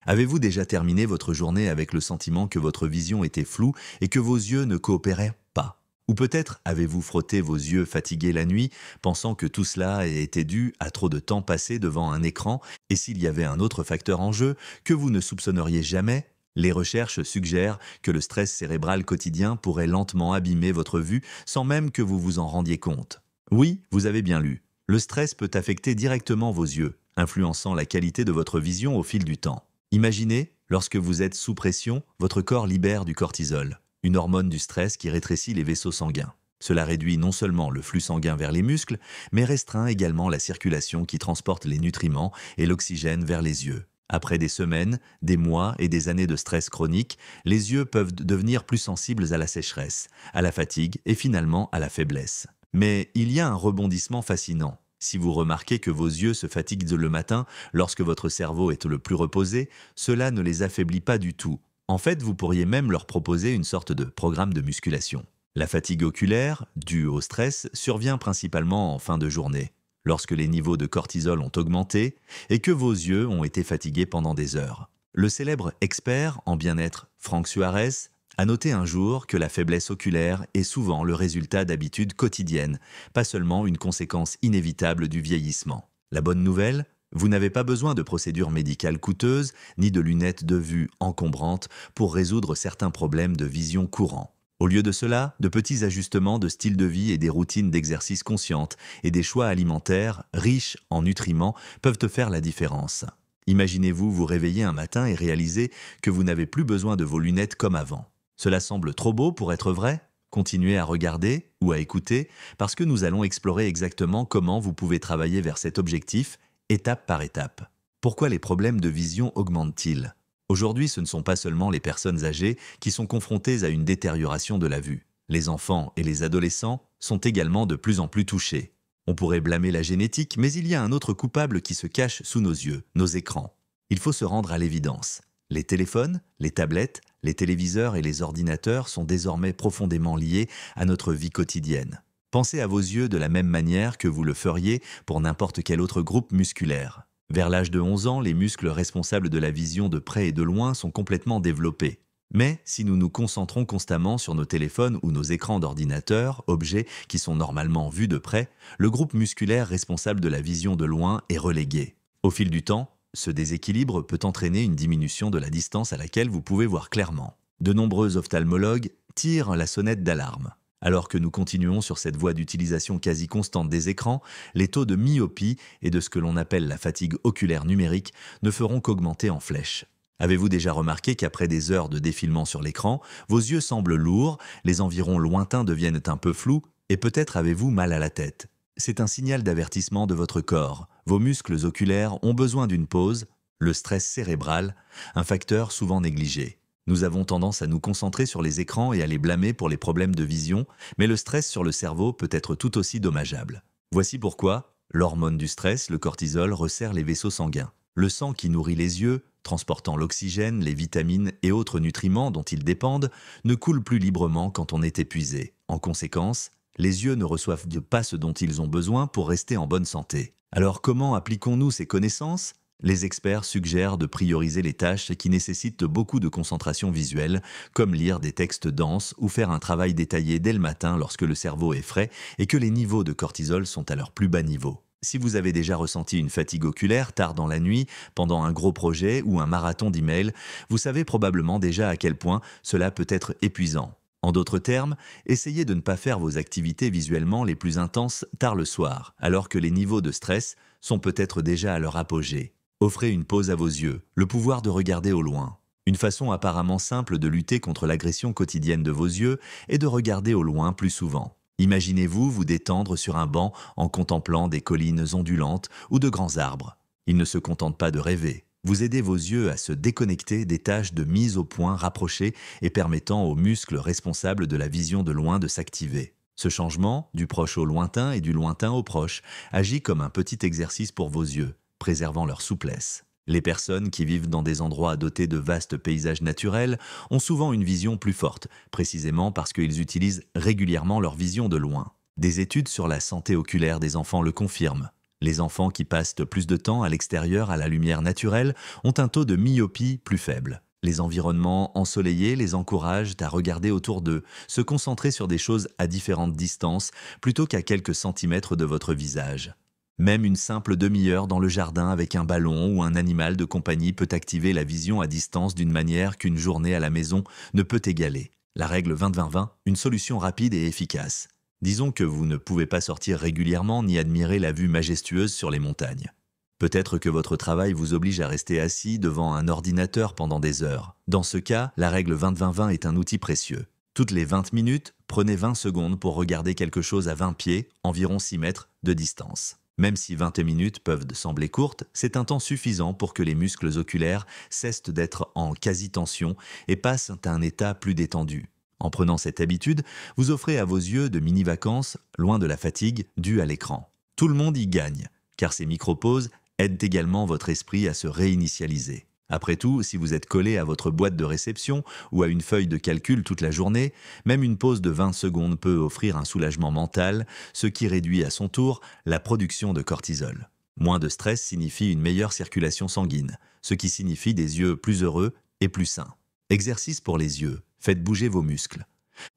Avez-vous déjà terminé votre journée avec le sentiment que votre vision était floue et que vos yeux ne coopéraient pas? Ou peut-être avez-vous frotté vos yeux fatigués la nuit, pensant que tout cela était dû à trop de temps passé devant un écran, et s'il y avait un autre facteur en jeu que vous ne soupçonneriez jamais? Les recherches suggèrent que le stress cérébral quotidien pourrait lentement abîmer votre vue sans même que vous vous en rendiez compte. Oui, vous avez bien lu. Le stress peut affecter directement vos yeux, influençant la qualité de votre vision au fil du temps. Imaginez, lorsque vous êtes sous pression, votre corps libère du cortisol, une hormone du stress qui rétrécit les vaisseaux sanguins. Cela réduit non seulement le flux sanguin vers les muscles, mais restreint également la circulation qui transporte les nutriments et l'oxygène vers les yeux. Après des semaines, des mois et des années de stress chronique, les yeux peuvent devenir plus sensibles à la sécheresse, à la fatigue et finalement à la faiblesse. Mais il y a un rebondissement fascinant. Si vous remarquez que vos yeux se fatiguent le matin lorsque votre cerveau est le plus reposé, cela ne les affaiblit pas du tout. En fait, vous pourriez même leur proposer une sorte de programme de musculation. La fatigue oculaire, due au stress, survient principalement en fin de journée, lorsque les niveaux de cortisol ont augmenté et que vos yeux ont été fatigués pendant des heures. Le célèbre expert en bien-être Frank Suarez a noté un jour que la faiblesse oculaire est souvent le résultat d'habitudes quotidiennes, pas seulement une conséquence inévitable du vieillissement. La bonne nouvelle, vous n'avez pas besoin de procédures médicales coûteuses ni de lunettes de vue encombrantes pour résoudre certains problèmes de vision courants. Au lieu de cela, de petits ajustements de style de vie et des routines d'exercice conscientes et des choix alimentaires riches en nutriments peuvent te faire la différence. Imaginez-vous vous réveiller un matin et réaliser que vous n'avez plus besoin de vos lunettes comme avant. Cela semble trop beau pour être vrai? Continuez à regarder ou à écouter parce que nous allons explorer exactement comment vous pouvez travailler vers cet objectif, étape par étape. Pourquoi les problèmes de vision augmentent-ils? Aujourd'hui, ce ne sont pas seulement les personnes âgées qui sont confrontées à une détérioration de la vue. Les enfants et les adolescents sont également de plus en plus touchés. On pourrait blâmer la génétique, mais il y a un autre coupable qui se cache sous nos yeux, nos écrans. Il faut se rendre à l'évidence. Les téléphones, les tablettes, les téléviseurs et les ordinateurs sont désormais profondément liés à notre vie quotidienne. Pensez à vos yeux de la même manière que vous le feriez pour n'importe quel autre groupe musculaire. Vers l'âge de 11 ans, les muscles responsables de la vision de près et de loin sont complètement développés. Mais si nous nous concentrons constamment sur nos téléphones ou nos écrans d'ordinateur, objets qui sont normalement vus de près, le groupe musculaire responsable de la vision de loin est relégué. Au fil du temps, ce déséquilibre peut entraîner une diminution de la distance à laquelle vous pouvez voir clairement. De nombreux ophtalmologues tirent la sonnette d'alarme. Alors que nous continuons sur cette voie d'utilisation quasi constante des écrans, les taux de myopie et de ce que l'on appelle la fatigue oculaire numérique ne feront qu'augmenter en flèche. Avez-vous déjà remarqué qu'après des heures de défilement sur l'écran, vos yeux semblent lourds, les environs lointains deviennent un peu flous et peut-être avez-vous mal à la tête? C'est un signal d'avertissement de votre corps. Vos muscles oculaires ont besoin d'une pause, le stress cérébral, un facteur souvent négligé. Nous avons tendance à nous concentrer sur les écrans et à les blâmer pour les problèmes de vision, mais le stress sur le cerveau peut être tout aussi dommageable. Voici pourquoi l'hormone du stress, le cortisol, resserre les vaisseaux sanguins. Le sang qui nourrit les yeux, transportant l'oxygène, les vitamines et autres nutriments dont ils dépendent, ne coule plus librement quand on est épuisé. En conséquence, les yeux ne reçoivent pas ce dont ils ont besoin pour rester en bonne santé. Alors comment appliquons-nous ces connaissances? Les experts suggèrent de prioriser les tâches qui nécessitent beaucoup de concentration visuelle, comme lire des textes denses ou faire un travail détaillé dès le matin lorsque le cerveau est frais et que les niveaux de cortisol sont à leur plus bas niveau. Si vous avez déjà ressenti une fatigue oculaire tard dans la nuit, pendant un gros projet ou un marathon d'emails, vous savez probablement déjà à quel point cela peut être épuisant. En d'autres termes, essayez de ne pas faire vos activités visuellement les plus intenses tard le soir, alors que les niveaux de stress sont peut-être déjà à leur apogée. Offrez une pause à vos yeux, le pouvoir de regarder au loin. Une façon apparemment simple de lutter contre l'agression quotidienne de vos yeux est de regarder au loin plus souvent. Imaginez-vous vous détendre sur un banc en contemplant des collines ondulantes ou de grands arbres. Ils ne se contentent pas de rêver. Vous aidez vos yeux à se déconnecter des tâches de mise au point rapprochées et permettant aux muscles responsables de la vision de loin de s'activer. Ce changement, du proche au lointain et du lointain au proche, agit comme un petit exercice pour vos yeux, préservant leur souplesse. Les personnes qui vivent dans des endroits dotés de vastes paysages naturels ont souvent une vision plus forte, précisément parce qu'ils utilisent régulièrement leur vision de loin. Des études sur la santé oculaire des enfants le confirment. Les enfants qui passent plus de temps à l'extérieur à la lumière naturelle ont un taux de myopie plus faible. Les environnements ensoleillés les encouragent à regarder autour d'eux, se concentrer sur des choses à différentes distances plutôt qu'à quelques centimètres de votre visage. Même une simple demi-heure dans le jardin avec un ballon ou un animal de compagnie peut activer la vision à distance d'une manière qu'une journée à la maison ne peut égaler. La règle 20-20-20, une solution rapide et efficace. Disons que vous ne pouvez pas sortir régulièrement ni admirer la vue majestueuse sur les montagnes. Peut-être que votre travail vous oblige à rester assis devant un ordinateur pendant des heures. Dans ce cas, la règle 20-20-20 est un outil précieux. Toutes les 20 minutes, prenez 20 secondes pour regarder quelque chose à 20 pieds, environ 6 mètres de distance. Même si 20 minutes peuvent sembler courtes, c'est un temps suffisant pour que les muscles oculaires cessent d'être en quasi-tension et passent à un état plus détendu. En prenant cette habitude, vous offrez à vos yeux de mini-vacances, loin de la fatigue due à l'écran. Tout le monde y gagne, car ces micro-pauses aident également votre esprit à se réinitialiser. Après tout, si vous êtes collé à votre boîte de réception ou à une feuille de calcul toute la journée, même une pause de 20 secondes peut offrir un soulagement mental, ce qui réduit à son tour la production de cortisol. Moins de stress signifie une meilleure circulation sanguine, ce qui signifie des yeux plus heureux et plus sains. Exercice pour les yeux. Faites bouger vos muscles.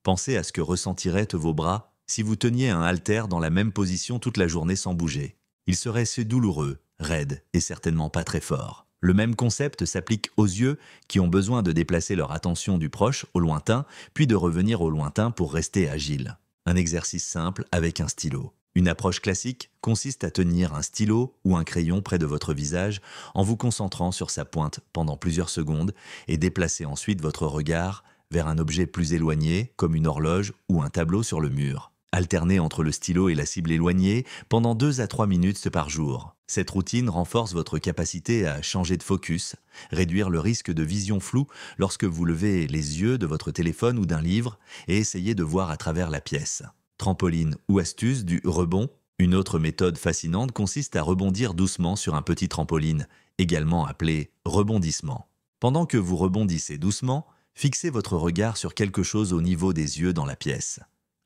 Pensez à ce que ressentiraient vos bras si vous teniez un haltère dans la même position toute la journée sans bouger. Il serait si douloureux, raide et certainement pas très fort. Le même concept s'applique aux yeux qui ont besoin de déplacer leur attention du proche au lointain, puis de revenir au lointain pour rester agile. Un exercice simple avec un stylo. Une approche classique consiste à tenir un stylo ou un crayon près de votre visage en vous concentrant sur sa pointe pendant plusieurs secondes et déplacer ensuite votre regard vers un objet plus éloigné, comme une horloge ou un tableau sur le mur. Alternez entre le stylo et la cible éloignée pendant 2 à 3 minutes par jour. Cette routine renforce votre capacité à changer de focus, réduire le risque de vision floue lorsque vous levez les yeux de votre téléphone ou d'un livre et essayez de voir à travers la pièce. Trampoline ou astuce du rebond. Une autre méthode fascinante consiste à rebondir doucement sur un petit trampoline, également appelé rebondissement. Pendant que vous rebondissez doucement, fixez votre regard sur quelque chose au niveau des yeux dans la pièce.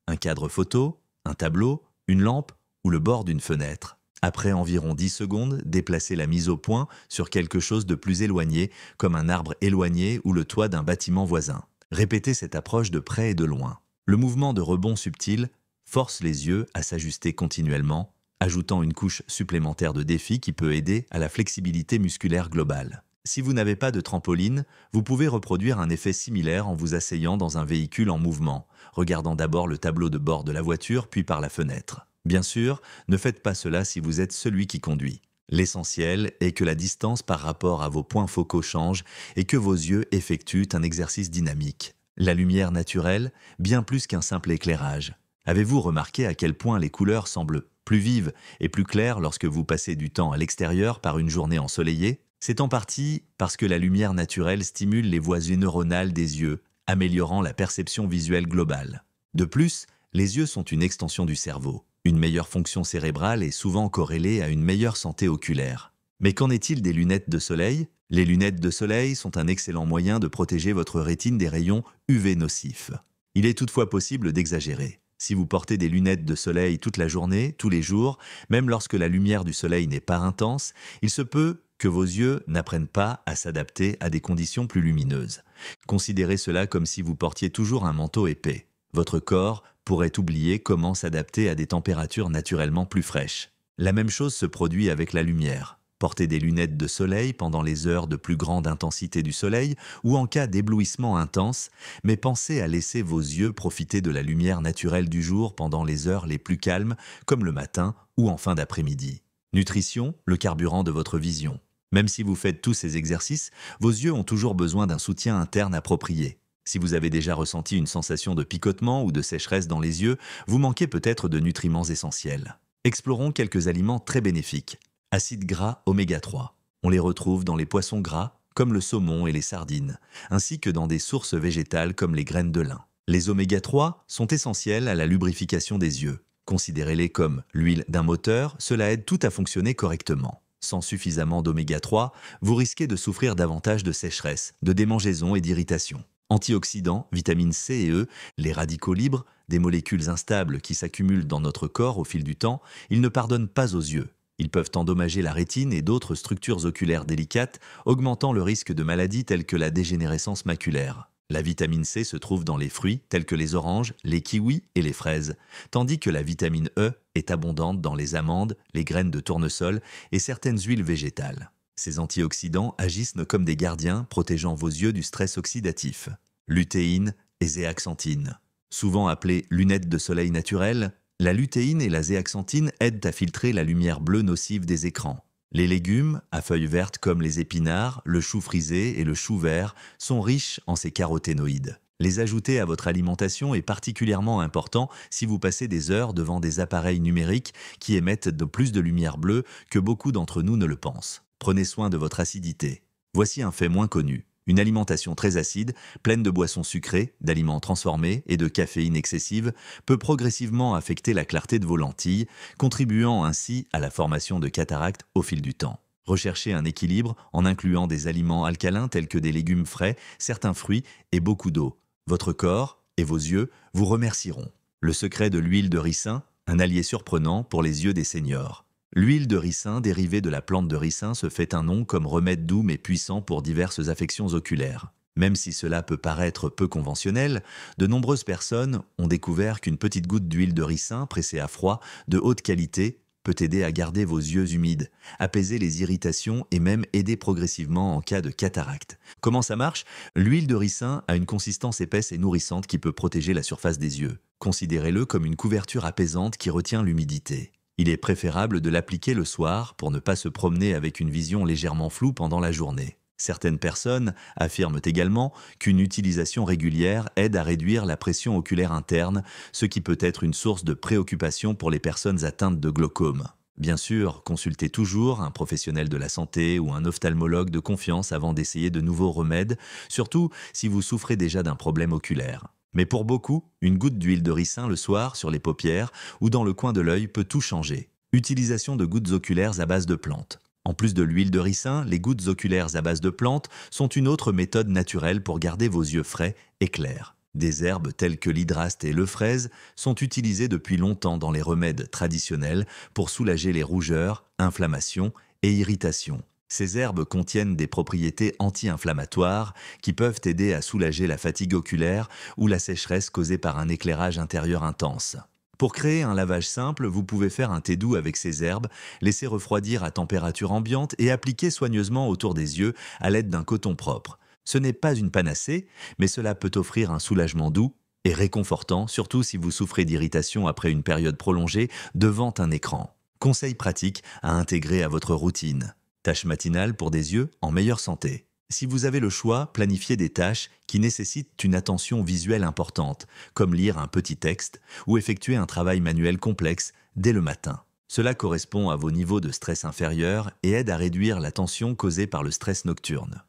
Un cadre photo, un tableau, une lampe ou le bord d'une fenêtre. Après environ 10 secondes, déplacez la mise au point sur quelque chose de plus éloigné, comme un arbre éloigné ou le toit d'un bâtiment voisin. Répétez cette approche de près et de loin. Le mouvement de rebond subtil force les yeux à s'ajuster continuellement, ajoutant une couche supplémentaire de défi qui peut aider à la flexibilité musculaire globale. Si vous n'avez pas de trampoline, vous pouvez reproduire un effet similaire en vous asseyant dans un véhicule en mouvement, regardant d'abord le tableau de bord de la voiture puis par la fenêtre. Bien sûr, ne faites pas cela si vous êtes celui qui conduit. L'essentiel est que la distance par rapport à vos points focaux change et que vos yeux effectuent un exercice dynamique. La lumière naturelle, bien plus qu'un simple éclairage. Avez-vous remarqué à quel point les couleurs semblent plus vives et plus claires lorsque vous passez du temps à l'extérieur par une journée ensoleillée ? C'est en partie parce que la lumière naturelle stimule les voies neuronales des yeux, améliorant la perception visuelle globale. De plus, les yeux sont une extension du cerveau. Une meilleure fonction cérébrale est souvent corrélée à une meilleure santé oculaire. Mais qu'en est-il des lunettes de soleil ? Les lunettes de soleil sont un excellent moyen de protéger votre rétine des rayons UV nocifs. Il est toutefois possible d'exagérer. Si vous portez des lunettes de soleil toute la journée, tous les jours, même lorsque la lumière du soleil n'est pas intense, il se peut que vos yeux n'apprennent pas à s'adapter à des conditions plus lumineuses. Considérez cela comme si vous portiez toujours un manteau épais. Votre corps pourrait oublier comment s'adapter à des températures naturellement plus fraîches. La même chose se produit avec la lumière. Portez des lunettes de soleil pendant les heures de plus grande intensité du soleil ou en cas d'éblouissement intense, mais pensez à laisser vos yeux profiter de la lumière naturelle du jour pendant les heures les plus calmes, comme le matin ou en fin d'après-midi. Nutrition, le carburant de votre vision. Même si vous faites tous ces exercices, vos yeux ont toujours besoin d'un soutien interne approprié. Si vous avez déjà ressenti une sensation de picotement ou de sécheresse dans les yeux, vous manquez peut-être de nutriments essentiels. Explorons quelques aliments très bénéfiques. Acides gras oméga 3. On les retrouve dans les poissons gras, comme le saumon et les sardines, ainsi que dans des sources végétales comme les graines de lin. Les oméga 3 sont essentiels à la lubrification des yeux. Considérez-les comme l'huile d'un moteur, cela aide tout à fonctionner correctement. Sans suffisamment d'oméga 3, vous risquez de souffrir davantage de sécheresse, de démangeaison et d'irritation. Antioxydants, vitamines C et E, les radicaux libres, des molécules instables qui s'accumulent dans notre corps au fil du temps, ils ne pardonnent pas aux yeux. Ils peuvent endommager la rétine et d'autres structures oculaires délicates, augmentant le risque de maladies telles que la dégénérescence maculaire. La vitamine C se trouve dans les fruits tels que les oranges, les kiwis et les fraises, tandis que la vitamine E est abondante dans les amandes, les graines de tournesol et certaines huiles végétales. Ces antioxydants agissent comme des gardiens, protégeant vos yeux du stress oxydatif. Lutéine et zéaxanthine. Souvent appelées lunettes de soleil naturelles, la lutéine et la zéaxanthine aident à filtrer la lumière bleue nocive des écrans. Les légumes, à feuilles vertes comme les épinards, le chou frisé et le chou vert, sont riches en ces caroténoïdes. Les ajouter à votre alimentation est particulièrement important si vous passez des heures devant des appareils numériques qui émettent de plus de lumière bleue que beaucoup d'entre nous ne le pensent. Prenez soin de votre acidité. Voici un fait moins connu. Une alimentation très acide, pleine de boissons sucrées, d'aliments transformés et de caféine excessive peut progressivement affecter la clarté de vos lentilles, contribuant ainsi à la formation de cataractes au fil du temps. Recherchez un équilibre en incluant des aliments alcalins tels que des légumes frais, certains fruits et beaucoup d'eau. Votre corps et vos yeux vous remercieront. Le secret de l'huile de ricin, un allié surprenant pour les yeux des seniors. L'huile de ricin dérivée de la plante de ricin se fait un nom comme remède doux mais puissant pour diverses affections oculaires. Même si cela peut paraître peu conventionnel, de nombreuses personnes ont découvert qu'une petite goutte d'huile de ricin pressée à froid, de haute qualité, peut aider à garder vos yeux humides, apaiser les irritations et même aider progressivement en cas de cataracte. Comment ça marche? L'huile de ricin a une consistance épaisse et nourrissante qui peut protéger la surface des yeux. Considérez-le comme une couverture apaisante qui retient l'humidité. Il est préférable de l'appliquer le soir pour ne pas se promener avec une vision légèrement floue pendant la journée. Certaines personnes affirment également qu'une utilisation régulière aide à réduire la pression oculaire interne, ce qui peut être une source de préoccupation pour les personnes atteintes de glaucome. Bien sûr, consultez toujours un professionnel de la santé ou un ophtalmologue de confiance avant d'essayer de nouveaux remèdes, surtout si vous souffrez déjà d'un problème oculaire. Mais pour beaucoup, une goutte d'huile de ricin le soir sur les paupières ou dans le coin de l'œil peut tout changer. Utilisation de gouttes oculaires à base de plantes. En plus de l'huile de ricin, les gouttes oculaires à base de plantes sont une autre méthode naturelle pour garder vos yeux frais et clairs. Des herbes telles que l'hydraste et le fraise sont utilisées depuis longtemps dans les remèdes traditionnels pour soulager les rougeurs, inflammations et irritations. Ces herbes contiennent des propriétés anti-inflammatoires qui peuvent aider à soulager la fatigue oculaire ou la sécheresse causée par un éclairage intérieur intense. Pour créer un lavage simple, vous pouvez faire un thé doux avec ces herbes, laisser refroidir à température ambiante et appliquer soigneusement autour des yeux à l'aide d'un coton propre. Ce n'est pas une panacée, mais cela peut offrir un soulagement doux et réconfortant, surtout si vous souffrez d'irritation après une période prolongée devant un écran. Conseil pratique à intégrer à votre routine. Tâches matinales pour des yeux en meilleure santé. Si vous avez le choix, planifiez des tâches qui nécessitent une attention visuelle importante, comme lire un petit texte ou effectuer un travail manuel complexe dès le matin. Cela correspond à vos niveaux de stress inférieurs et aide à réduire la tension causée par le stress nocturne.